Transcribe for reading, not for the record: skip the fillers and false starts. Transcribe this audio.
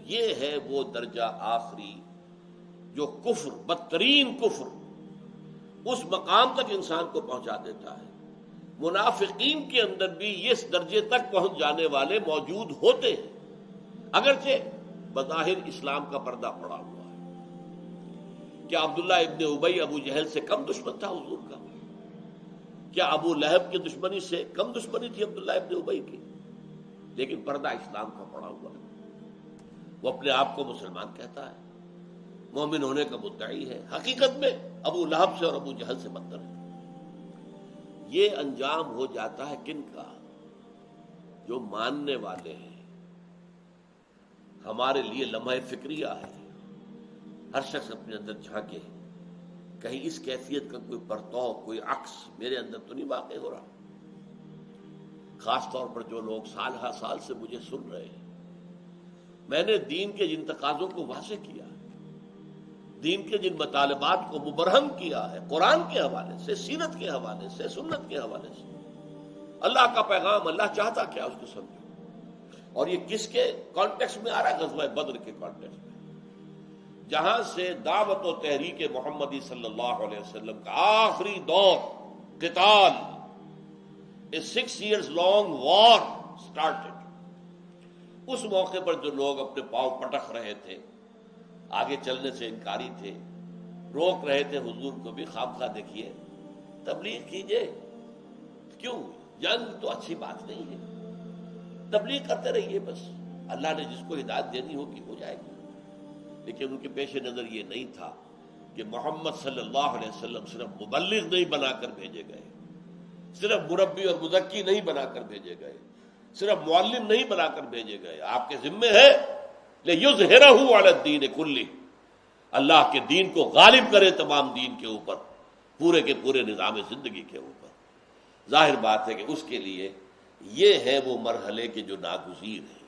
یہ ہے وہ درجہ آخری جو کفر، بدترین کفر، اس مقام تک انسان کو پہنچا دیتا ہے۔ منافقین کے اندر بھی اس درجے تک پہنچ جانے والے موجود ہوتے ہیں، اگرچہ بظاہر اسلام کا پردہ پڑا ہوا ہے۔ کیا عبداللہ ابن ابی ابو جہل سے کم دشمن تھا حضور کا؟ کیا ابو لہب کی دشمنی سے کم دشمنی تھی عبداللہ ابن ابی کی؟ لیکن پردہ اسلام کا پڑا ہوا ہے۔ وہ اپنے آپ کو مسلمان کہتا ہے، مومن ہونے کا مدعی ہے، حقیقت میں ابو لہب سے اور ابو جہل سے بدتر ہے۔ یہ انجام ہو جاتا ہے کن کا؟ جو ماننے والے ہیں۔ ہمارے لیے لمحہ فکریہ ہے، ہر شخص اپنے اندر جھانکے، کہیں اس کیفیت کا کوئی پرتو، کوئی عکس میرے اندر تو نہیں واقع ہو رہا۔ خاص طور پر جو لوگ سال ہر سال سے مجھے سن رہے ہیں، میں نے دین کے جن تقاضوں کو واضح کیا، دین کے جن مطالبات کو مبرہم کیا ہے، قرآن کے حوالے سے، سیرت کے حوالے سے، سنت کے حوالے سے، اللہ کا پیغام، اللہ چاہتا کیا اس کو سمجھو۔ اور یہ کس کے کانٹیکسٹ میں آ رہا ہے؟ غزوہ بدر کے کانٹیکسٹ میں، جہاں سے دعوت و تحریک محمدی صلی اللہ علیہ وسلم کا آخری دور، قتال، a 6 years long war started۔ اس موقع پر جو لوگ اپنے پاؤں پٹک رہے تھے، آگے چلنے سے انکاری تھے، روک رہے تھے حضور کو بھی، خامخواہ دیکھیے تبلیغ کیجئے، کیوں؟ جنگ تو اچھی بات نہیں ہے، تبلیغ کرتے رہیے، بس اللہ نے جس کو ہدایت دینی ہوگی ہو جائے گی۔ لیکن ان کے پیش نظر یہ نہیں تھا کہ محمد صلی اللہ علیہ وسلم صرف مبلغ نہیں بنا کر بھیجے گئے، صرف مربی اور مزکی نہیں بنا کر بھیجے گئے، صرف معلم نہیں بنا کر بھیجے گئے، آپ کے ذمے ہے لِيُظْهِرَهُ عَلَى الدِّينِ كُلِّهِ، اللہ کے دین کو غالب کرے تمام دین کے اوپر، پورے کے پورے نظام زندگی کے اوپر۔ ظاہر بات ہے کہ اس کے لیے یہ ہے وہ مرحلے کے جو ناگزیر ہیں۔